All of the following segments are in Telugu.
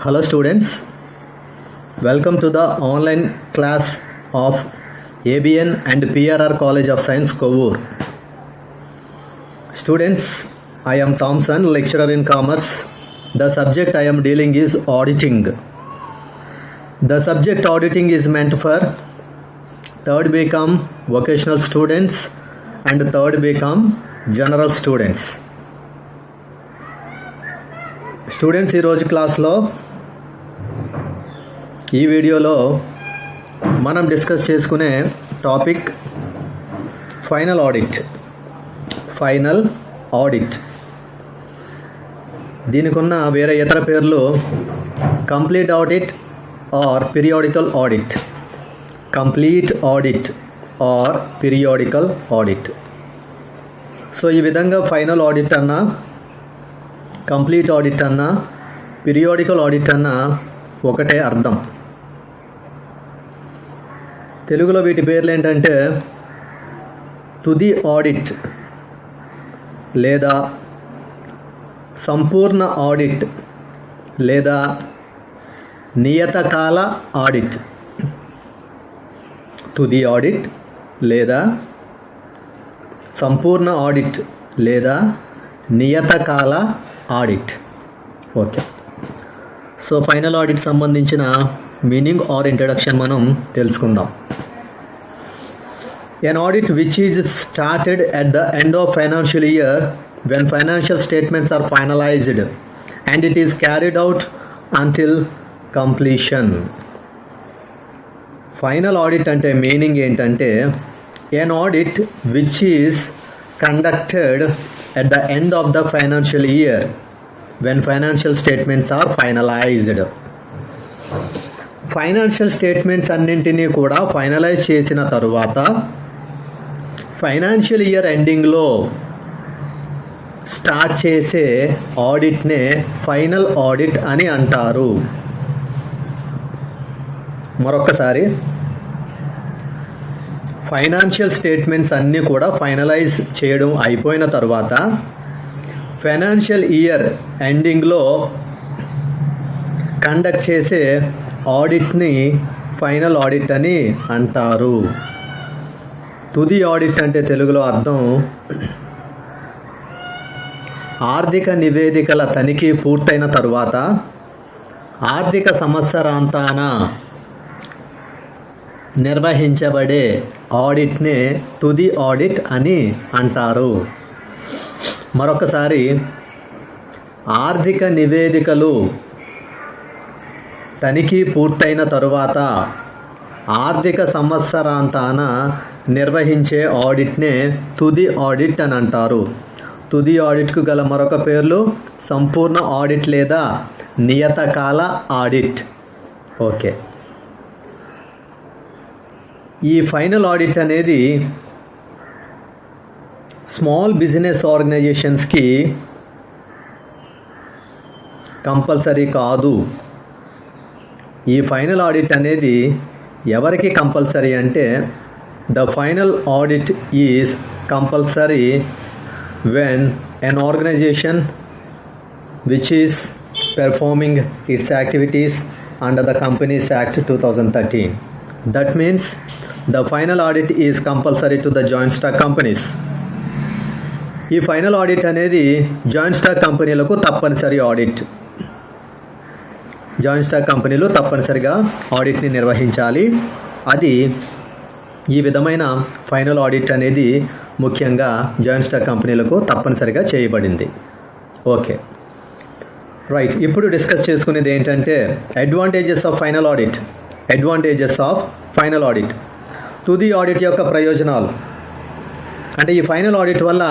Hello students, welcome to the online class of ABN and PRR College of Science, Kovur. Students, I am Thompson, lecturer in commerce. The subject I am dealing is auditing. The subject auditing is meant for 3rd BCom vocational students and 3rd BCom general students. Students ఈరోజు క్లాస్లో ఈ వీడియోలో మనం డిస్కస్ చేసుకునే టాపిక్ ఫైనల్ ఆడిట్. దీనికి ఉన్న వేరే ఇతర పేర్లు complete audit or periodical audit. So ఈ విధంగా ఫైనల్ ఆడిట్ అన్నా, కంప్లీట్ ఆడిట్ అన్నా, పీరియాడికల్ ఆడిట్ అన్నా ఒకటే అర్థం. తెలుగులో వీటి పేర్లు ఏంటంటే తుది ఆడిట్ లేదా సంపూర్ణ ఆడిట్ లేదా నియతకాల ఆడిట్. తుది ఆడిట్ లేదా సంపూర్ణ ఆడిట్ లేదా నియతకాల audit. Okay, so final audit సంబంధించిన మీనింగ్ ఆర్ ఇంట్రడక్షన్ మనం తెలుసుకుందాం. An audit which is started at the end of financial year when financial statements are finalized and it is carried out until completion. Final audit అంటే మీనింగ్ ఏంటంటే an audit which is conducted at the end of the financial year when financial statements are finalized. Financial statements అన్నింటినీ కూడా ఫైనలైజ్ చేసిన తరువాత ఫైనాన్షియల్ ఇయర్ ఎండింగ్లో స్టార్ట్ చేసే ఆడిట్నే ఫైనల్ ఆడిట్ అని అంటారు. మరొకసారి, ఫైనాన్షియల్ స్టేట్మెంట్స్ అన్నీ కూడా ఫైనలైజ్ చేయడం అయిపోయిన తర్వాత ఫైనాన్షియల్ ఇయర్ ఎండింగ్లో కండక్ట్ చేసే ఆడిట్ని ఫైనల్ ఆడిట్ అని అంటారు. తుది ఆడిట్ అంటే తెలుగులో అర్థం ఆర్థిక నివేదికల తనిఖీ పూర్తయిన తరువాత ఆర్థిక సంవత్సరాంతాన నిర్వహించబడే ఆడిట్నే తుది ఆడిట్ అని అంటారు. మరొకసారి, ఆర్థిక నివేదికలు తనిఖీ పూర్తయిన తరువాత ఆర్థిక సంవత్సరాంతాన నిర్వహించే ఆడిట్నే తుది ఆడిట్ అని అంటారు. తుది ఆడిట్కు గల మరొక పేర్లు సంపూర్ణ ఆడిట్ లేదా నియతకాల ఆడిట్. ఓకే, ఈ ఫైనల్ ఆడిట్ అనేది స్మాల్ బిజినెస్ ఆర్గనైజేషన్స్కి కంపల్సరీ కాదు. ఈ ఫైనల్ ఆడిట్ అనేది ఎవరికి కంపల్సరీ అంటే the final audit is compulsory when an organization which is performing its activities under the Companies Act 2013. That means the final audit is compulsory to the joint stock companies. ఈ ఫైనల్ ఆడిట్ అనేది జాయింట్ స్టాక్ కంపెనీలకు తప్పనిసరి ఆడిట్. జాయింట్ స్టాక్ కంపెనీలు తప్పనిసరిగా ఆడిట్ని నిర్వహించాలి. అది ఈ విధమైన ఫైనల్ ఆడిట్ అనేది ముఖ్యంగా జాయింట్ స్టాక్ కంపెనీలకు తప్పనిసరిగా చేయబడింది. Okay, right. ఇప్పుడు డిస్కస్ చేసుకునేది ఏంటంటే అడ్వాంటేజెస్ ఆఫ్ ఫైనల్ ఆడిట్. తుది ఆడిట్ యొక్క ప్రయోజనాలు. అంటే ఈ ఫైనల్ ఆడిట్ వల్ల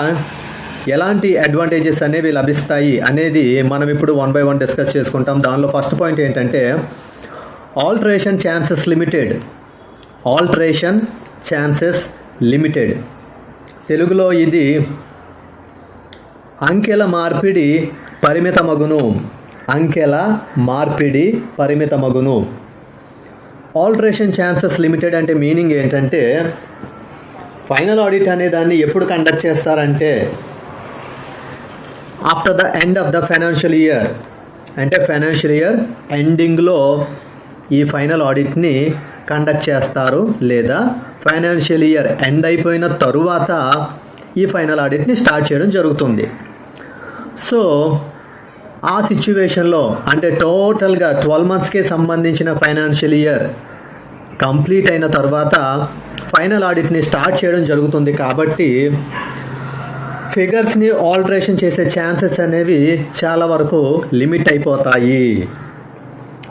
ఎలాంటి అడ్వాంటేజెస్ అనేవి లభిస్తాయి అనేది మనం ఇప్పుడు 1 by 1 డిస్కస్ చేసుకుంటాం. దానిలో ఫస్ట్ పాయింట్ ఏంటంటే ఆల్టరేషన్ ఛాన్సెస్ లిమిటెడ్. తెలుగులో ఇది అంకెల మార్పిడి పరిమితమగును. ఆల్టరేషన్ ఛాన్సెస్ లిమిటెడ్ అంటే మీనింగ్ ఏంటంటే ఫైనల్ ఆడిట్ అనే దాన్ని ఎప్పుడు కండక్ట్ చేస్తారంటే after the end of the financial year అంటే ఫైనాన్షియల్ ఇయర్ ఎండింగ్లో ఈ ఫైనల్ ఆడిట్ని కండక్ట్ చేస్తారు, లేదా ఫైనాన్షియల్ ఇయర్ ఎండ్ అయిపోయిన తరువాత ఈ ఫైనల్ ఆడిట్ని స్టార్ట్ చేయడం జరుగుతుంది. సో ఆ సిచ్యువేషన్లో అంటే టోటల్గా 12 మంత్స్కే సంబంధించిన ఫైనాన్షియల్ ఇయర్ కంప్లీట్ అయిన తర్వాత ఫైనల్ ఆడిట్ని స్టార్ట్ చేయడం జరుగుతుంది. కాబట్టి ఫిగర్స్ని ఆల్టరేషన్ చేసే ఛాన్సెస్ అనేవి చాలా వరకు లిమిట్ అయిపోతాయి.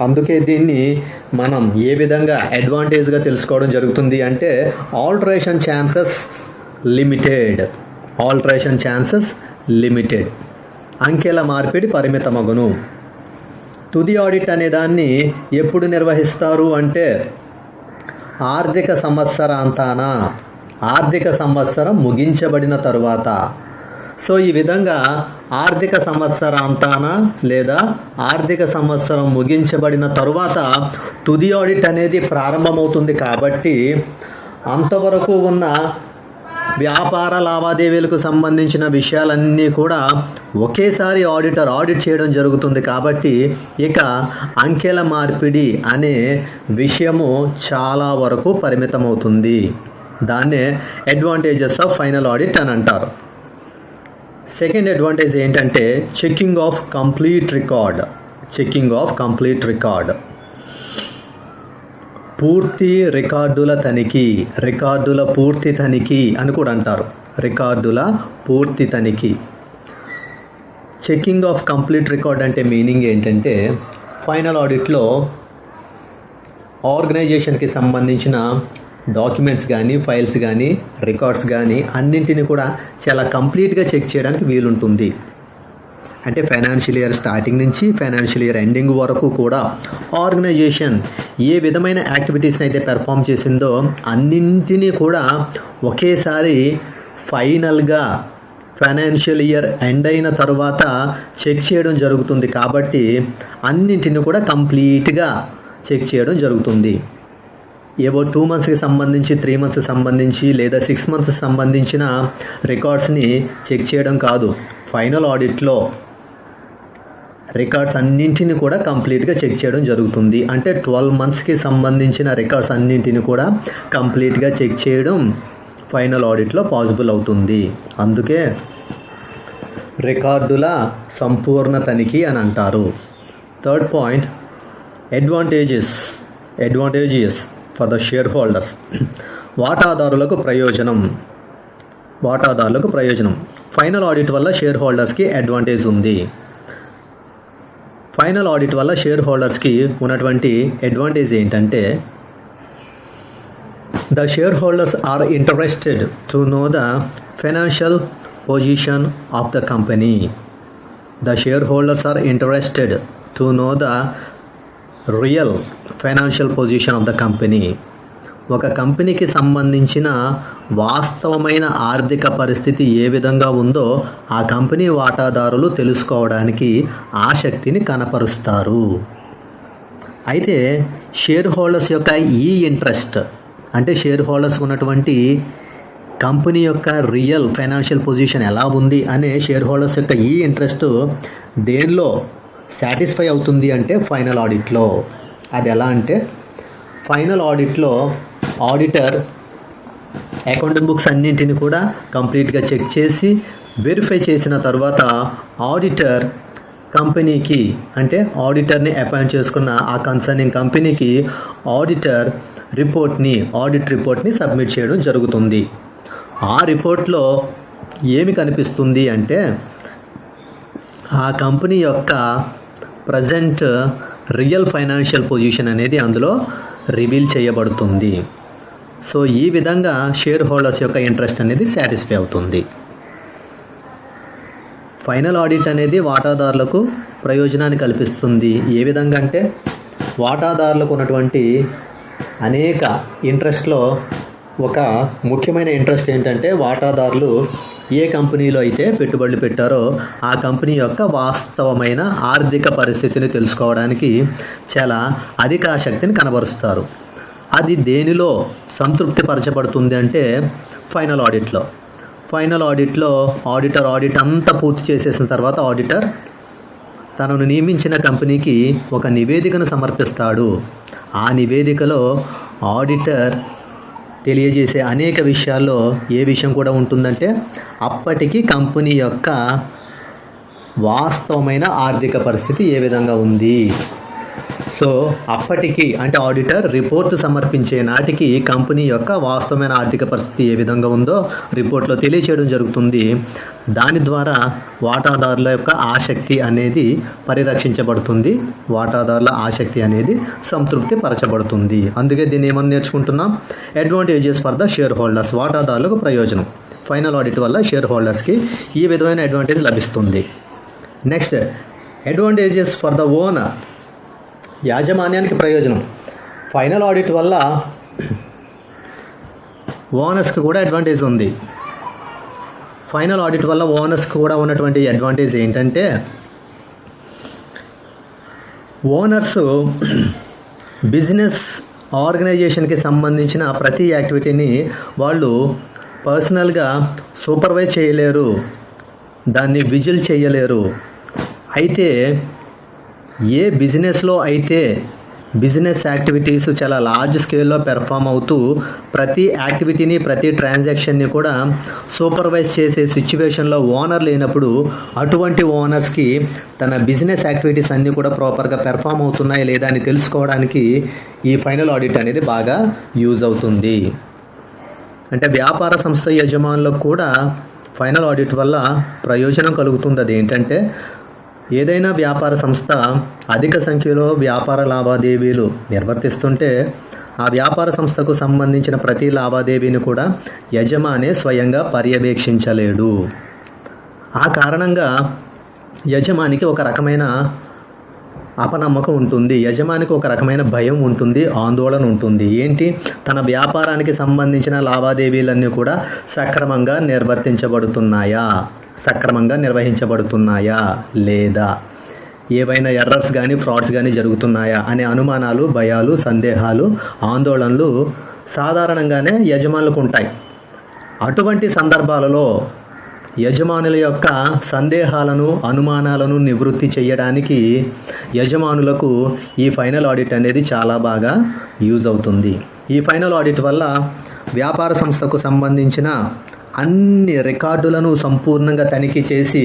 అందుకే దీన్ని మనం ఏ విధంగా అడ్వాంటేజ్గా తెలుసుకోవడం జరుగుతుంది అంటే ఆల్టరేషన్ ఛాన్సెస్ లిమిటెడ్, అంకెల మార్పిడి పరిమితమగును. తుది ఆడిట్ అనే దాన్ని ఎప్పుడు నిర్వహిస్తారు అంటే ఆర్థిక సంవత్సరం ముగించబడిన తరువాత. సో ఈ విధంగా ఆర్థిక సంవత్సరాంతాన లేదా ఆర్థిక సంవత్సరం ముగించబడిన తరువాత తుది ఆడిట్ అనేది ప్రారంభమవుతుంది. కాబట్టి అంతవరకు ఉన్న వ్యాపార లావాదేవీలకు సంబంధించిన విషయాలన్నీ కూడా ఒకేసారి ఆడిట్ చేయడం జరుగుతుంది. కాబట్టి ఇక అంకెల మార్పిడి అనే విషయము చాలా వరకు పరిమితమవుతుంది. దాన్నే అడ్వాంటేజెస్ ఆఫ్ ఫైనల్ ఆడిట్ అని అంటారు. సెకండ్ అడ్వాంటేజ్ ఏంటంటే చెకింగ్ ఆఫ్ కంప్లీట్ రికార్డ్, పూర్తి రికార్డుల పూర్తి తనిఖీ అని కూడా అంటారు. రికార్డుల పూర్తి తనిఖీ. చెకింగ్ ఆఫ్ కంప్లీట్ రికార్డ్ అంటే మీనింగ్ ఏంటంటే ఫైనల్ ఆడిట్లో ఆర్గనైజేషన్కి సంబంధించిన డాక్యుమెంట్స్ కానీ, ఫైల్స్ కానీ, రికార్డ్స్ కానీ అన్నింటినీ కూడా చాలా కంప్లీట్గా చెక్ చేయడానికి వీలుంటుంది. అంటే ఫైనాన్షియల్ ఇయర్ స్టార్టింగ్ నుంచి ఫైనాన్షియల్ ఇయర్ ఎండింగ్ వరకు కూడా ఆర్గనైజేషన్ ఏ విధమైన యాక్టివిటీస్ని అయితే పెర్ఫామ్ చేసిందో అన్నింటినీ కూడా ఒకేసారి ఫైనల్గా ఫైనాన్షియల్ ఇయర్ ఎండ్ అయిన తర్వాత చెక్ చేయడం జరుగుతుంది. కాబట్టి అన్నింటినీ కూడా కంప్లీట్గా చెక్ చేయడం జరుగుతుంది. ఏవో 2 మంత్స్కి సంబంధించి, 3 మంత్స్కి సంబంధించి లేదా 6 మంత్స్కి సంబంధించిన రికార్డ్స్ని చెక్ చేయడం కాదు. ఫైనల్ ఆడిట్లో రికార్డ్స్ అన్నింటిని కూడా కంప్లీట్గా చెక్ చేయడం జరుగుతుంది. అంటే 12 మంత్స్కి సంబంధించిన రికార్డ్స్ అన్నింటిని కూడా కంప్లీట్గా చెక్ చేయడం ఫైనల్ ఆడిట్లో పాసిబుల్ అవుతుంది. అందుకే రికార్డుల సంపూర్ణ తనిఖీ అని అంటారు. Third point advantages for the share holders. వాటాదారులకు ప్రయోజనం. ఫైనల్ ఆడిట్ వల్ల షేర్ హోల్డర్స్కి అడ్వాంటేజ్ ఉంది. ఫైనల్ ఆడిట్ వల్ల షేర్ హోల్డర్స్కి ఉన్నటువంటి అడ్వాంటేజ్ ఏంటంటే the share holders are interested to know the financial position of the company. The share holders are interested to know the real financial position of the company. ఒక కంపెనీకి సంబంధించిన వాస్తవమైన ఆర్థిక పరిస్థితి ఏ విధంగా ఉందో ఆ కంపెనీ వాటాదారులు తెలుసుకోవడానికి ఆసక్తిని కనపరుస్తారు. అయితే షేర్ హోల్డర్స్ యొక్క ఈ ఇంట్రెస్ట్ అంటే షేర్ హోల్డర్స్ ఉన్నటువంటి కంపెనీ యొక్క రియల్ ఫైనాన్షియల్ పొజిషన్ ఎలా ఉంది అనే షేర్ హోల్డర్స్ యొక్క ఈ ఇంట్రెస్ట్ దేనిలో సాటిస్ఫై అవుతుంది అంటే ఫైనల్ ఆడిట్లో. అది ఎలా అంటే ఫైనల్ ఆడిట్లో ఆడిటర్ అకౌంటింగ్ బుక్స్ అన్నింటిని కూడా కంప్లీట్గా చెక్ చేసి వెరిఫై చేసిన తర్వాత ఆడిటర్ కంపెనీకి అంటే ఆడిటర్ని అపాయింట్ చేసుకున్న ఆ కన్సర్నింగ్ కంపెనీకి ఆడిట్ రిపోర్ట్ని సబ్మిట్ చేయడం జరుగుతుంది. ఆ రిపోర్ట్లో ఏమి కనిపిస్తుంది అంటే ఆ కంపెనీ యొక్క ప్రజెంట్ రియల్ ఫైనాన్షియల్ పొజిషన్ అనేది అందులో రివీల్ చేయబడుతుంది. సో ఈ విధంగా షేర్ హోల్డర్స్ యొక్క ఇంట్రెస్ట్ అనేది సాటిస్ఫై అవుతుంది. ఫైనల్ ఆడిట్ అనేది వాటాదారులకు ప్రయోజనాన్ని కల్పిస్తుంది. ఏ విధంగా అంటే వాటాదారులకు ఉన్నటువంటి అనేక ఇంట్రెస్ట్లో ఒక ముఖ్యమైన ఇంట్రెస్ట్ ఏంటంటే వాటాదారులు ఏ కంపెనీలో అయితే పెట్టుబడులు పెట్టారో ఆ కంపెనీ యొక్క వాస్తవమైన ఆర్థిక పరిస్థితిని తెలుసుకోవడానికి చాలా అధిక ఆసక్తిని కనబరుస్తారు. అది దేనిలో సంతృప్తిపరచబడుతుంది అంటే ఫైనల్ ఆడిట్లో ఆడిటర్ ఆడిట్ అంతా పూర్తి చేసేసిన తర్వాత ఆడిటర్ తనను నియమించిన కంపెనీకి ఒక నివేదికను సమర్పిస్తాడు. ఆ నివేదికలో ఆడిటర్ తెలియజేసే అనేక విషయాల్లో ఏ విషయం కూడా ఉంటుందంటే అప్పటికి కంపెనీ యొక్క వాస్తవమైన ఆర్థిక పరిస్థితి ఏ విధంగా ఉంది. సో అప్పటికి అంటే ఆడిటర్ రిపోర్టు సమర్పించే నాటికి కంపెనీ యొక్క వాస్తవమైన ఆర్థిక పరిస్థితి ఏ విధంగా ఉందో రిపోర్ట్లో తెలియచేయడం జరుగుతుంది. దాని ద్వారా వాటాదారుల యొక్క ఆసక్తి అనేది పరిరక్షించబడుతుంది, వాటాదారుల ఆసక్తి అనేది సంతృప్తి పరచబడుతుంది. అందుకే దీన్ని ఏమని నేర్చుకుంటున్నాం, advantages for the share holders, వాటాదారులకు ప్రయోజనం. ఫైనల్ ఆడిట్ వల్ల షేర్ హోల్డర్స్కి ఈ విధమైన అడ్వాంటేజ్ లభిస్తుంది. Next advantages for the owner, యాజమాన్యానికి ప్రయోజనం. ఫైనల్ ఆడిట్ వల్ల ఓనర్స్కి కూడా అడ్వాంటేజ్ ఉంది. ఫైనల్ ఆడిట్ వల్ల ఓనర్స్కి కూడా ఉన్నటువంటి అడ్వాంటేజ్ ఏంటంటే ఓనర్స్ బిజినెస్ ఆర్గనైజేషన్కి సంబంధించిన ప్రతి యాక్టివిటీని వాళ్ళు పర్సనల్గా సూపర్వైజ్ చేయలేరు, దాన్ని విజిల్ చేయలేరు. అయితే ఏ బిజినెస్లో అయితే బిజినెస్ యాక్టివిటీస్ చాలా లార్జ్ స్కేల్లో పెర్ఫామ్ అవుతూ ప్రతి యాక్టివిటీని ప్రతి ట్రాన్సాక్షన్ని కూడా సూపర్వైజ్ చేసే సిచ్యువేషన్లో ఓనర్ లేనప్పుడు అటువంటి ఓనర్స్కి తన బిజినెస్ యాక్టివిటీస్ అన్నీ కూడా ప్రాపర్గా పెర్ఫామ్ అవుతున్నాయి లేదా అని తెలుసుకోవడానికి ఈ ఫైనల్ ఆడిట్ అనేది బాగా యూజ్ అవుతుంది. అంటే వ్యాపార సంస్థ యజమానులకు కూడా ఫైనల్ ఆడిట్ వల్ల ప్రయోజనం కలుగుతుంది. అదేంటంటే ఏదైనా వ్యాపార సంస్థ అధిక సంఖ్యలో వ్యాపార లావాదేవీలు నిర్వర్తిస్తుంటే ఆ వ్యాపార సంస్థకు సంబంధించిన ప్రతి లావాదేవీని కూడా యజమానే స్వయంగా పర్యవేక్షించలేడు. ఆ కారణంగా యజమానికి ఒక రకమైన అపనమ్మకం ఉంటుంది, యజమానికి ఒక రకమైన భయం ఉంటుంది, ఆందోళన ఉంటుంది. ఏంటి, తన వ్యాపారానికి సంబంధించిన లావాదేవీలన్నీ కూడా సక్రమంగా నిర్వహించబడుతున్నాయా లేదా, ఏవైనా ఎర్రర్స్ కానీ ఫ్రాడ్స్ కానీ జరుగుతున్నాయా అనే అనుమానాలు, భయాలు, సందేహాలు, ఆందోళనలు సాధారణంగానే యజమానులకు ఉంటాయి. అటువంటి సందర్భాలలో యజమానుల యొక్క సందేహాలను, అనుమానాలను నివృత్తి చేయడానికి యజమానులకు ఈ ఫైనల్ ఆడిట్ అనేది చాలా బాగా యూజ్ అవుతుంది. ఈ ఫైనల్ ఆడిట్ వల్ల వ్యాపార సంస్థకు సంబంధించిన అన్ని రికార్డులను సంపూర్ణంగా తనిఖీ చేసి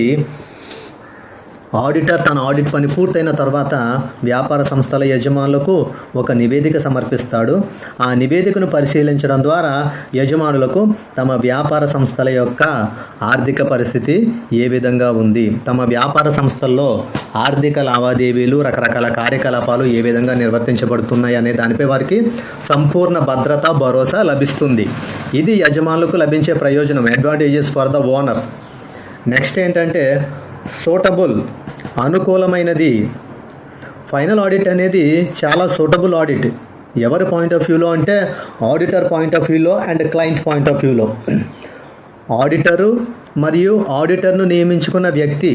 ఆడిటర్ తన ఆడిట్ పని పూర్తయిన తర్వాత వ్యాపార సంస్థల యజమానులకు ఒక నివేదిక సమర్పిస్తాడు. ఆ నివేదికను పరిశీలించడం ద్వారా యజమానులకు తమ వ్యాపార సంస్థల యొక్క ఆర్థిక పరిస్థితి ఏ విధంగా ఉంది, తమ వ్యాపార సంస్థల్లో ఆర్థిక లావాదేవీలు, రకరకాల కార్యకలాపాలు ఏ విధంగా నిర్వర్తించబడుతున్నాయి అనే దానిపై వారికి సంపూర్ణ భద్రత, భరోసా లభిస్తుంది. ఇది యజమానులకు లభించే ప్రయోజనం, advantages for the owners. Next ఏంటంటే సూటబుల్, అనుకూలమైనది. ఫైనల్ ఆడిట్ అనేది చాలా సూటబుల్ ఆడిట్. ఎవరి పాయింట్ ఆఫ్ వ్యూలో అంటే ఆడిటర్ పాయింట్ ఆఫ్ వ్యూలో అండ్ క్లయింట్ పాయింట్ ఆఫ్ వ్యూలో. ఆడిటరు మరియు ఆడిటర్ను నియమించుకున్న వ్యక్తి,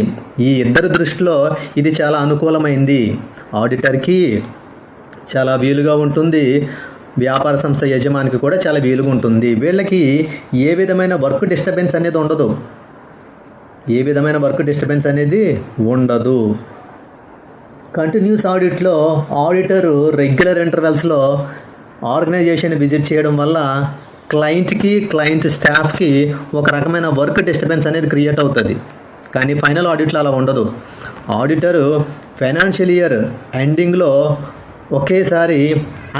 ఈ ఇద్దరి దృష్టిలో ఇది చాలా అనుకూలమైంది. ఆడిటర్కి చాలా వీలుగా ఉంటుంది, వ్యాపార సంస్థ యజమానికి కూడా చాలా వీలుగా ఉంటుంది. వీళ్ళకి ఏ విధమైన వర్క్ డిస్టర్బెన్స్ అనేది ఉండదు. కంటిన్యూస్ ఆడిట్లో ఆడిటరు రెగ్యులర్ ఇంటర్వెల్స్లో ఆర్గనైజేషన్ విజిట్ చేయడం వల్ల క్లయింట్కి, క్లయింట్ స్టాఫ్కి ఒక రకమైన వర్క్ డిస్టర్బెన్స్ అనేది క్రియేట్ అవుతుంది. కానీ ఫైనల్ ఆడిట్లో అలా ఉండదు. ఆడిటరు ఫైనాన్షియల్ ఇయర్ ఎండింగ్లో ఒకేసారి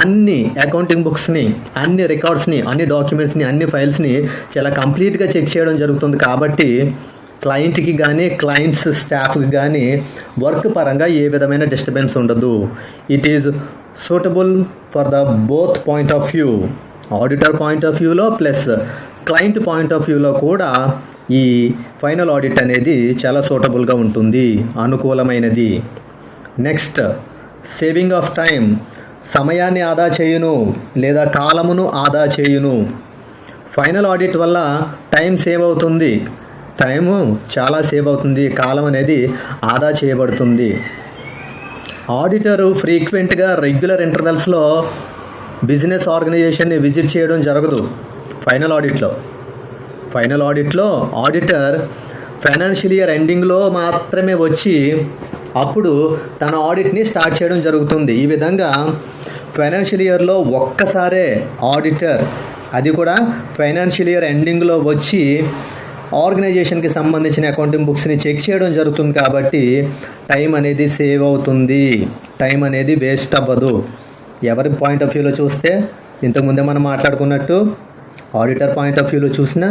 అన్ని అకౌంటింగ్ బుక్స్ని, అన్ని రికార్డ్స్ని, అన్ని డాక్యుమెంట్స్ని, అన్ని ఫైల్స్ని చాలా కంప్లీట్గా చెక్ చేయడం జరుగుతుంది. కాబట్టి క్లయింట్కి కానీ, క్లయింట్స్ స్టాఫ్కి కానీ వర్క్ పరంగా ఏ విధమైన డిస్టర్బెన్స్ ఉండదు. It is suitable for the both point of view, auditor point of వ్యూలో ప్లస్ క్లయింట్ పాయింట్ ఆఫ్ వ్యూలో కూడా ఈ ఫైనల్ ఆడిట్ అనేది చాలా సూటబుల్గా ఉంటుంది, అనుకూలమైనది. నెక్స్ట్ సేవింగ్ ఆఫ్ టైం, సమయాన్ని ఆదా చేయును లేదా కాలమును ఆదా చేయును. ఫైనల్ ఆడిట్ వల్ల టైం సేవ్ అవుతుంది, టైము చాలా సేవ్ అవుతుంది, కాలం అనేది ఆదా చేయబడుతుంది. ఆడిటరు ఫ్రీక్వెంట్గా రెగ్యులర్ ఇంటర్వెల్స్లో బిజినెస్ ఆర్గనైజేషన్ని విజిట్ చేయడం జరగదు. ఫైనల్ ఆడిట్లో ఆడిటర్ ఫైనాన్షియల్ ఇయర్ ఎండింగ్లో మాత్రమే వచ్చి అప్పుడు తన ఆడిట్ని స్టార్ట్ చేయడం జరుగుతుంది. ఈ విధంగా ఫైనాన్షియల్ ఇయర్లో ఒక్కసారే ఆడిటర్, అది కూడా ఫైనాన్షియల్ ఇయర్ ఎండింగ్లో వచ్చి ఆర్గనైజేషన్కి సంబంధించిన అకౌంటింగ్ బుక్స్ని చెక్ చేయడం జరుగుతుంది. కాబట్టి టైం అనేది సేవ్ అవుతుంది, టైం అనేది వేస్ట్ అవ్వదు. ఎవరి పాయింట్ ఆఫ్ వ్యూలో చూస్తే, ఇంతకుముందే మనం మాట్లాడుకున్నట్టు ఆడిటర్ పాయింట్ ఆఫ్ వ్యూలో చూసినా,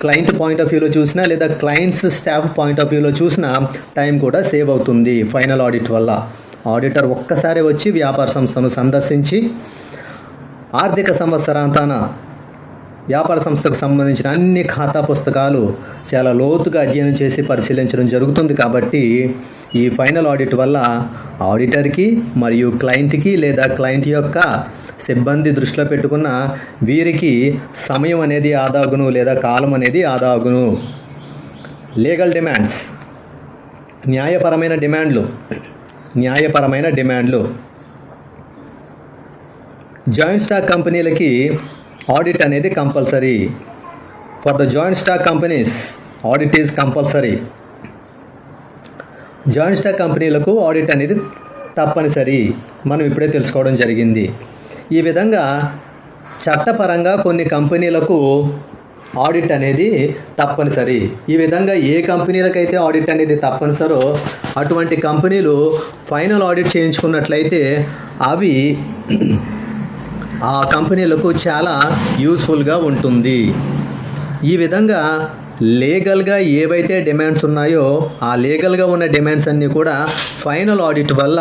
క్లయింట్ పాయింట్ ఆఫ్ వ్యూలో చూసినా, లేదా క్లయింట్స్ స్టాఫ్ పాయింట్ ఆఫ్ వ్యూలో చూసినా టైం కూడా సేవ్ అవుతుంది ఫైనల్ ఆడిట్ వల్ల. ఆడిటర్ ఒక్కసారి వచ్చి వ్యాపార సంస్థను సందర్శించి ఆర్థిక సంవత్సరాంతాన వ్యాపార సంస్థకు సంబంధించిన అన్ని ఖాతా పుస్తకాలు చాలా లోతుగా అధ్యయనం చేసి పరిశీలించడం జరుగుతుంది. కాబట్టి ఈ ఫైనల్ ఆడిట్ వల్ల ఆడిటర్కి మరియు క్లయింట్కి లేదా క్లయింట్ యొక్క సిబ్బంది దృష్టిలో పెట్టుకున్న వీరికి సమయం అనేది ఆదాగును లేదా కాలం అనేది ఆదాగును. లీగల్ డిమాండ్స్, న్యాయపరమైన డిమాండ్లు. జాయింట్ స్టాక్ కంపెనీలకి ఆడిట్ అనేది compulsory. For the joint stock companies audit is compulsory. Joint stock కంపెనీలకు ఆడిట్ అనేది తప్పనిసరి, మనం ఇప్పుడే తెలుసుకోవడం జరిగింది. ఈ విధంగా చట్టపరంగా కొన్ని కంపెనీలకు ఆడిట్ అనేది తప్పనిసరి. ఈ విధంగా ఏ కంపెనీలకైతే ఆడిట్ అనేది తప్పనిసరో అటువంటి కంపెనీలు ఫైనల్ ఆడిట్ చేయించుకున్నట్లయితే అవి ఆ కంపెనీలకు చాలా యూస్ఫుల్గా ఉంటుంది. ఈ విధంగా లీగల్గా ఏవైతే డిమాండ్స్ ఉన్నాయో ఆ లీగల్గా ఉన్న డిమాండ్స్ అన్నీ కూడా ఫైనల్ ఆడిట్ వల్ల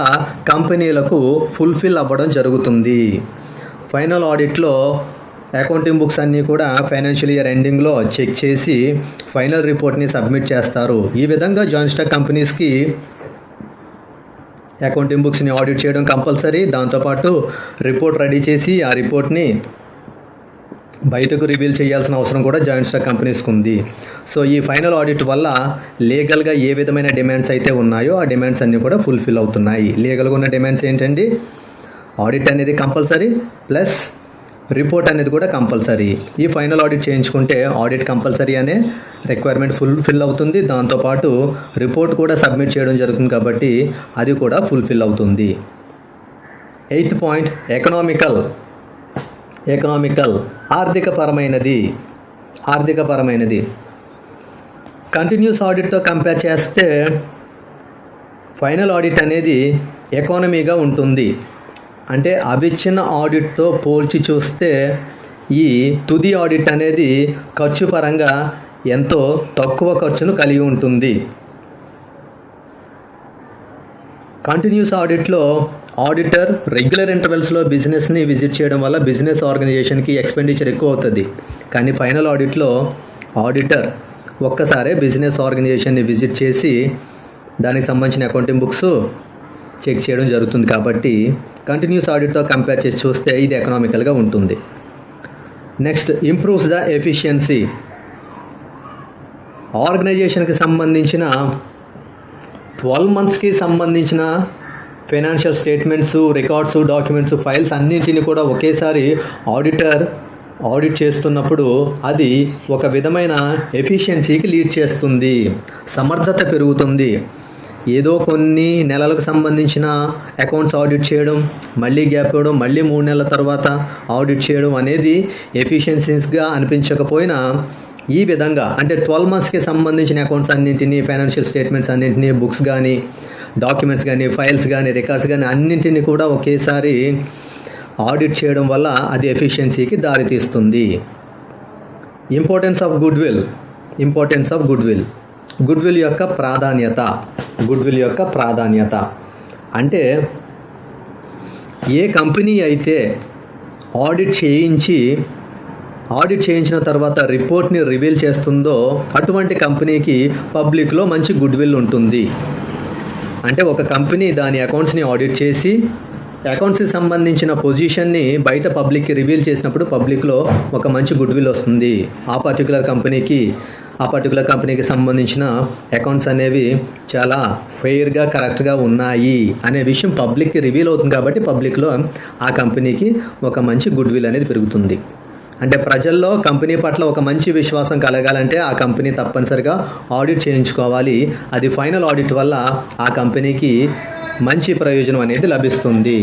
కంపెనీలకు ఫుల్ఫిల్ అవ్వడం జరుగుతుంది. ఫైనల్ ఆడిట్లో అకౌంటింగ్ బుక్స్ అన్నీ కూడా ఫైనాన్షియల్ ఇయర్ ఎండింగ్లో చెక్ చేసి ఫైనల్ రిపోర్ట్ని సబ్మిట్ చేస్తారు. ఈ విధంగా జాయింట్ స్టాక్ కంపెనీస్కి అకౌంటింగ్ బుక్స్ని ఆడిట్ చేయడం కంపల్సరీ. దాంతోపాటు రిపోర్ట్ రెడీ చేసి ఆ రిపోర్ట్ని బయటకు రివీల్ చేయాల్సిన అవసరం కూడా జాయింట్ స్టాక్ కంపెనీస్కి ఉంది. సో ఈ ఫైనల్ ఆడిట్ వల్ల లీగల్గా ఏ విధమైన డిమాండ్స్ అయితే ఉన్నాయో ఆ డిమాండ్స్ అన్నీ కూడా ఫుల్ఫిల్ అవుతున్నాయి. లీగల్గా ఉన్న డిమాండ్స్ ఏంటండి? ఆడిట్ అనేది కంపల్సరీ ప్లస్ రిపోర్ట్ అనేది కూడా కంపల్సరీ. ఈ ఫైనల్ ఆడిట్ చేయించుకుంటే ఆడిట్ కంపల్సరీ అనే రిక్వైర్మెంట్ ఫుల్ఫిల్ అవుతుంది. దాంతోపాటు రిపోర్ట్ కూడా సబ్మిట్ చేయడం జరుగుతుంది కాబట్టి అది కూడా ఫుల్ఫిల్ అవుతుంది. 8th పాయింట్ ఎకనామికల్ ఆర్థికపరమైనది. కంటిన్యూస్ ఆడిట్తో కంపేర్ చేస్తే ఫైనల్ ఆడిట్ అనేది ఎకానమీగా ఉంటుంది. అంటే అవిచ్ఛిన్న ఆడిట్తో పోల్చి చూస్తే ఈ తుది ఆడిట్ అనేది ఖర్చు పరంగా ఎంతో తక్కువ ఖర్చును కలిగి ఉంటుంది. కంటిన్యూస్ ఆడిట్లో ఆడిటర్ రెగ్యులర్ ఇంటర్వెల్స్లో బిజినెస్ని విజిట్ చేయడం వల్ల బిజినెస్ ఆర్గనైజేషన్కి ఎక్స్పెండిచర్ ఎక్కువ అవుతుంది. కానీ ఫైనల్ ఆడిట్లో ఆడిటర్ ఒక్కసారే బిజినెస్ ఆర్గనైజేషన్ని విజిట్ చేసి దానికి సంబంధించిన అకౌంటింగ్ బుక్స్ చెక్ చేయడం జరుగుతుంది. కాబట్టి కంటిన్యూస్ ఆడిట్తో కంపేర్ చేసి చూస్తే ఇది ఎకనామికల్గా ఉంటుంది. Next, improves the efficiency. ఆర్గనైజేషన్కి సంబంధించిన 12 monthsకి సంబంధించిన financial statements, records, documents, files అన్నింటినీ కూడా ఒకేసారి ఆడిట్ చేస్తున్నప్పుడు అది ఒక విధమైన ఎఫిషియన్సీకి లీడ్ చేస్తుంది, సమర్థత పెరుగుతుంది. ఏదో కొన్ని నెలలకు సంబంధించిన అకౌంట్స్ ఆడిట్ చేయడం, మళ్ళీ గ్యాప్ ఇవ్వడం, మళ్ళీ 3 నెలల తర్వాత ఆడిట్ చేయడం అనేది ఎఫిషియన్సీస్గా అనిపించకపోయినా ఈ విధంగా అంటే 12 monthsకి సంబంధించిన అకౌంట్స్ అన్నింటినీ, ఫైనాన్షియల్ స్టేట్మెంట్స్ అన్నింటినీ, బుక్స్ కానీ, డాక్యుమెంట్స్ కానీ, ఫైల్స్ కానీ, రికార్డ్స్ కానీ అన్నింటినీ కూడా ఒకేసారి ఆడిట్ చేయడం వల్ల అది ఎఫిషియన్సీకి దారితీస్తుంది. ఇంపార్టెన్స్ ఆఫ్ గుడ్ విల్ యొక్క ప్రాధాన్యత అంటే ఏ కంపెనీ అయితే ఆడిట్ చేయించిన తర్వాత రిపోర్ట్ని రివీల్ చేస్తుందో అటువంటి కంపెనీకి పబ్లిక్లో మంచి గుడ్ విల్ ఉంటుంది. అంటే ఒక కంపెనీ దాని అకౌంట్స్ని ఆడిట్ చేసి అకౌంట్స్కి సంబంధించిన పొజిషన్ని బయట పబ్లిక్కి రివీల్ చేసినప్పుడు పబ్లిక్లో ఒక మంచి గుడ్ విల్ వస్తుంది. ఆ పర్టికులర్ కంపెనీకి సంబంధించిన అకౌంట్స్ అనేవి చాలా ఫెయిర్గా, కరెక్ట్గా ఉన్నాయి అనే విషయం పబ్లిక్కి రివీల్ అవుతుంది. కాబట్టి పబ్లిక్లో ఆ కంపెనీకి ఒక మంచి గుడ్ విల్ అనేది పెరుగుతుంది. అంటే ప్రజల్లో కంపెనీ పట్ల ఒక మంచి విశ్వాసం కలగాలంటే ఆ కంపెనీ తప్పనిసరిగా ఆడిట్ చేయించుకోవాలి. అది ఫైనల్ ఆడిట్ వల్ల ఆ కంపెనీకి మంచి ప్రయోజనం అనేది లభిస్తుంది.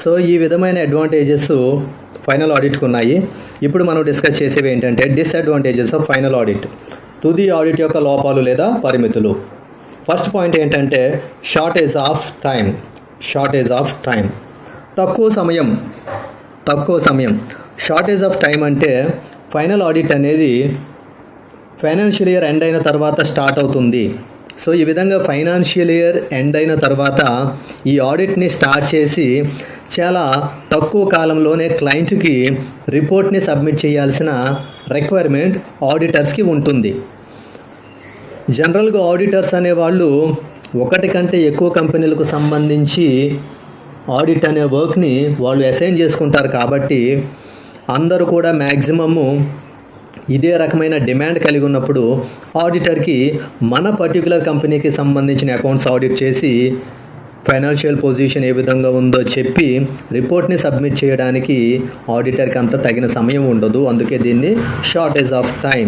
సో ఈ విధమైన అడ్వాంటేజెస్ ఫైనల్ ఆడిట్కి ఉన్నాయి. ఇప్పుడు మనం డిస్కస్ చేసేవి ఏంటంటే డిసడ్వాంటేజెస్ ఆఫ్ ఫైనల్ ఆడిట్, తుది ఆడిట్ యొక్క లోపాలు లేదా పరిమితులు. ఫస్ట్ పాయింట్ ఏంటంటే షార్టేజ్ ఆఫ్ టైం, తక్కువ సమయం. షార్టేజ్ ఆఫ్ టైం అంటే ఫైనల్ ఆడిట్ అనేది ఫైనాన్షియల్ ఇయర్ ఎండ్ అయిన తర్వాత స్టార్ట్ అవుతుంది. సో ఈ విధంగా ఫైనాన్షియల్ ఇయర్ ఎండ్ అయిన తర్వాత ఈ ఆడిట్ని స్టార్ట్ చేసి చాలా తక్కువ కాలంలోనే క్లయింట్కి రిపోర్ట్ని సబ్మిట్ చేయాల్సిన రిక్వైర్మెంట్ ఆడిటర్స్కి ఉంటుంది. జనరల్గా ఆడిటర్స్ అనేవాళ్ళు ఒకటి కంటే ఎక్కువ కంపెనీలకు సంబంధించి ఆడిట్ అనే వర్క్ని వాళ్ళు అసైన్ చేసుకుంటారు. కాబట్టి అందరూ కూడా మ్యాక్సిమము ఇదే రకమైన డిమాండ్ కలిగి ఉన్నప్పుడు ఆడిటర్కి మన పర్టికులర్ కంపెనీకి సంబంధించిన అకౌంట్స్ ఆడిట్ చేసి ఫైనాన్షియల్ పొజిషన్ ఏ విధంగా ఉందో చెప్పి రిపోర్ట్ని సబ్మిట్ చేయడానికి ఆడిటర్కి అంత తగిన సమయం ఉండదు. అందుకే దీన్ని షార్టేజ్ ఆఫ్ టైం,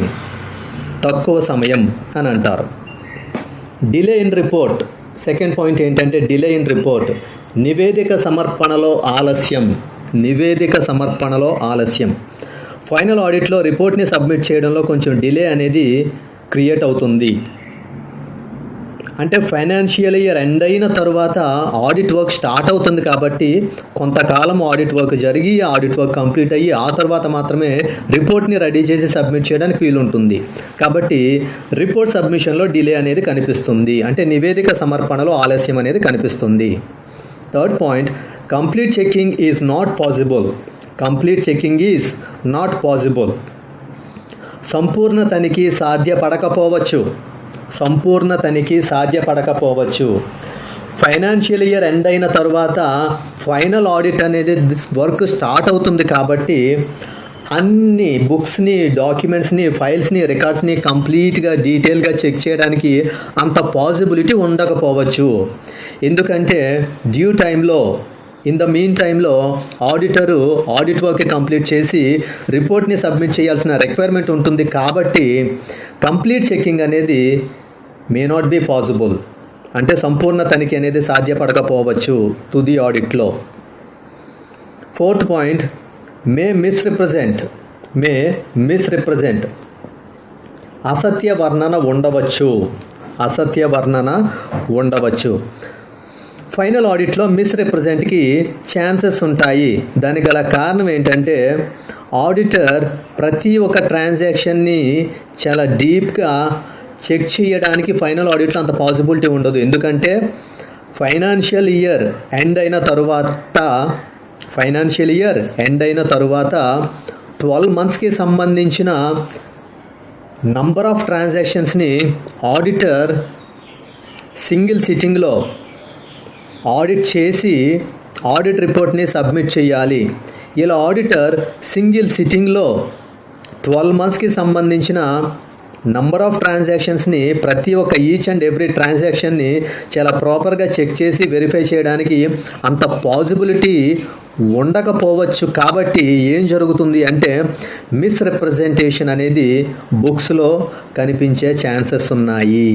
తక్కువ సమయం అని అంటారు. Delay in report, second point ఏంటంటే డిలే ఇన్ రిపోర్ట్, నివేదిక సమర్పణలో ఆలస్యం. ఫైనల్ ఆడిట్లో రిపోర్ట్ని సబ్మిట్ చేయడంలో కొంచెం డిలే అనేది క్రియేట్ అవుతుంది. అంటే ఫైనాన్షియల్ ఇయర్ ఎండ్ అయిన తర్వాత ఆడిట్ వర్క్ స్టార్ట్ అవుతుంది కాబట్టి కొంతకాలం ఆడిట్ వర్క్ జరిగి ఆడిట్ వర్క్ కంప్లీట్ అయ్యి ఆ తర్వాత మాత్రమే రిపోర్ట్ని రెడీ చేసి సబ్మిట్ చేయడానికి వీలు ఉంటుంది. కాబట్టి రిపోర్ట్ సబ్మిషన్లో డిలే అనేది కనిపిస్తుంది, అంటే నివేదిక సమర్పణలో ఆలస్యం అనేది కనిపిస్తుంది. Third point, complete checking is not possible. సంపూర్ణ తనిఖీ సాధ్యపడకపోవచ్చు. ఫైనాన్షియల్ ఇయర్ ఎండ్ అయిన తర్వాత ఫైనల్ ఆడిట్ అనేది వర్క్ స్టార్ట్ అవుతుంది కాబట్టి అన్ని బుక్స్ని, డాక్యుమెంట్స్ని, ఫైల్స్ని, రికార్డ్స్ని కంప్లీట్గా డీటెయిల్గా చెక్ చేయడానికి అంత పాసిబిలిటీ ఉండకపోవచ్చు. ఎందుకంటే డ్యూ టైంలో ఇన్ ద మీన్ టైంలో ఆడిటరు ఆడిట్ వర్క్ కంప్లీట్ చేసి రిపోర్ట్ని సబ్మిట్ చేయాల్సిన రిక్వైర్మెంట్ ఉంటుంది. కాబట్టి కంప్లీట్ చెకింగ్ అనేది మే నాట్ బీ పాసిబుల్, అంటే సంపూర్ణ తనిఖీ అనేది సాధ్యపడకపోవచ్చు తుది ఆడిట్లో. ఫోర్త్ పాయింట్, మే మిస్రిప్రజెంట్, అసత్య వర్ణన ఉండవచ్చు. ఫైనల్ ఆడిట్లో మిస్రిప్రజెంట్కి ఛాన్సెస్ ఉంటాయి. దానికి గల కారణం ఏంటంటే ఆడిటర్ ప్రతి ఒక్క ట్రాన్సాక్షన్ని చాలా డీప్గా చెక్ చేయడానికి ఫైనల్ ఆడిట్లో అంత పాసిబిలిటీ ఉండదు. ఎందుకంటే ఫైనాన్షియల్ ఇయర్ ఎండ్ అయిన తరువాత 12 monthsకి సంబంధించిన నంబర్ ఆఫ్ ట్రాన్సాక్షన్స్ని ఆడిటర్ సింగిల్ సిట్టింగ్లో ఆడిట్ చేసి ఆడిట్ రిపోర్ట్ని సబ్మిట్ చేయాలి. ఇలా ఆడిటర్ సింగిల్ సిట్టింగ్లో 12 monthsకి సంబంధించిన నంబర్ ఆఫ్ ట్రాన్సాక్షన్స్ని ప్రతి ఒక్క ఈచ్ అండ్ ఎవ్రీ ట్రాన్సాక్షన్ని చాలా ప్రాపర్గా చెక్ చేసి వెరిఫై చేయడానికి అంత పాసిబిలిటీ ఉండకపోవచ్చు. కాబట్టి ఏం జరుగుతుంది అంటే మిస్రిప్రజెంటేషన్ అనేది బుక్స్లో కనిపించే ఛాన్సెస్ ఉన్నాయి.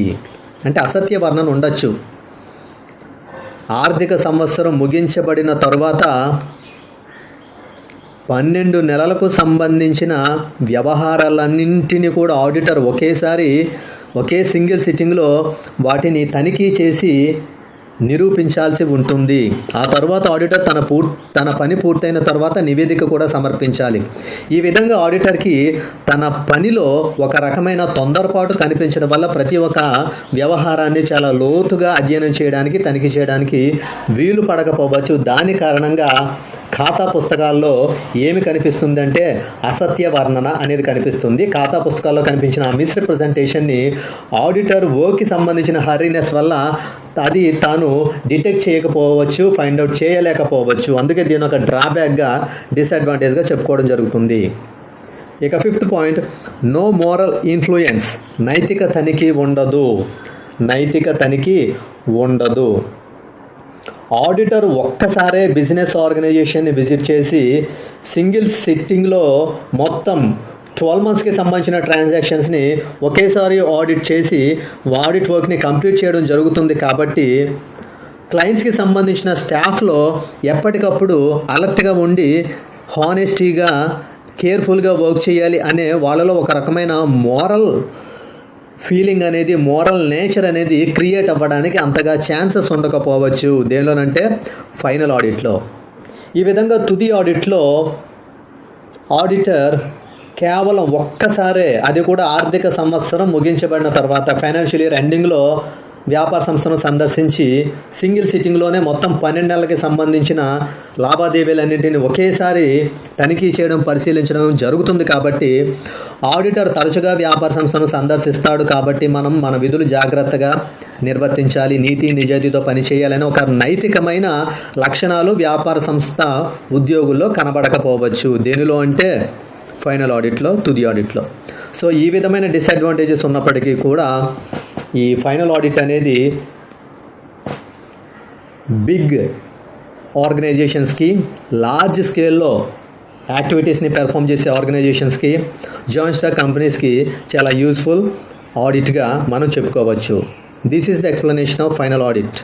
అంటే అసత్య వర్ణన ఉండొచ్చు. ఆర్థిక సంవత్సరం ముగించబడిన తరువాత 12 నెలలకు సంబంధించిన వ్యవహారాలన్నింటినీ కూడా ఆడిటర్ ఒకే సింగిల్ సిట్టింగ్లో వాటిని తనిఖీ చేసి నిరూపించాల్సి ఉంటుంది. ఆ తర్వాత ఆడిటర్ తన పని పూర్తయిన తర్వాత నివేదిక కూడా సమర్పించాలి. ఈ విధంగా ఆడిటర్కి తన పనిలో ఒక రకమైన తొందరపాటు కనిపించడం వల్ల ప్రతి ఒక్క వ్యవహారాన్ని చాలా లోతుగా అధ్యయనం చేయడానికి, తనిఖీ చేయడానికి వీలు పడకపోవచ్చు. దాని కారణంగా ఖాతా పుస్తకాల్లో ఏమి కనిపిస్తుందంటే అసత్య వర్ణన అనేది కనిపిస్తుంది. ఖాతా పుస్తకాల్లో కనిపించిన మిస్రిప్రజెంటేషన్ని ఆడిటర్ వర్క్కి సంబంధించిన హరీనెస్ వల్ల అది తాను డిటెక్ట్ చేయకపోవచ్చు, ఫైండ్ అవుట్ చేయలేకపోవచ్చు. అందుకే దీని ఒక డ్రాబ్యాక్గా, డిసడ్వాంటేజ్గా చెప్పుకోవడం జరుగుతుంది. ఇక fifth point, no moral influence, నైతిక తనిఖీ ఉండదు. ఆడిటర్ ఒక్కసారే బిజినెస్ ఆర్గనైజేషన్ని విజిట్ చేసి సింగిల్ సిట్టింగ్లో మొత్తం 12 మంత్స్కి సంబంధించిన ట్రాన్సాక్షన్స్ని ఒకేసారి ఆడిట్ చేసి ఆడిట్ వర్క్ని కంప్లీట్ చేయడం జరుగుతుంది. కాబట్టి క్లయింట్స్కి సంబంధించిన స్టాఫ్లో ఎప్పటికప్పుడు అలర్ట్గా ఉండి హానెస్టీగా కేర్ఫుల్గా వర్క్ చేయాలి అనే వాళ్ళలో ఒక రకమైన మోరల్ ఫీలింగ్ అనేది, మోరల్ నేచర్ అనేది క్రియేట్ అవ్వడానికి అంతగా ఛాన్సెస్ ఉండకపోవచ్చు. దేనిలోనంటే ఫైనల్ ఆడిట్లో. ఈ విధంగా తుది ఆడిట్లో ఆడిటర్ కేవలం ఒక్కసారే, అది కూడా ఆర్థిక సంవత్సరం ముగించబడిన తర్వాత ఫైనాన్షియల్ ఇయర్ ఎండింగ్లో వ్యాపార సంస్థను సందర్శించి సింగిల్ సిట్టింగ్లోనే మొత్తం 12 నెలలకి సంబంధించిన లావాదేవీలన్నింటినీ ఒకేసారి తనిఖీ చేయడం, పరిశీలించడం జరుగుతుంది. కాబట్టి ఆడిటర్ తరచుగా వ్యాపార సంస్థను సందర్శిస్తాడు. కాబట్టి మనం మన విధులు జాగ్రత్తగా నిర్వర్తించాలి, నీతి నిజాయితీతో పనిచేయాలని ఒక నైతికమైన లక్షణాలు వ్యాపార సంస్థ ఉద్యోగుల్లో కనబడకపోవచ్చు. దేనిలో అంటే ఫైనల్ ఆడిట్లో, తుది ఆడిట్లో. సో ఈ విధమైన డిసడ్వాంటేజెస్ ఉన్నప్పటికీ కూడా ఈ ఫైనల్ ఆడిట్ అనేది బిగ్ ఆర్గనైజేషన్స్కి, లార్జ్ స్కేల్లో యాక్టివిటీస్ని పెర్ఫామ్ చేసే ఆర్గనైజేషన్స్కి, జాయింట్ స్టాక్ కంపెనీస్కి చాలా యూస్ఫుల్ ఆడిట్గా మనం చెప్పుకోవచ్చు. This is the explanation of final audit.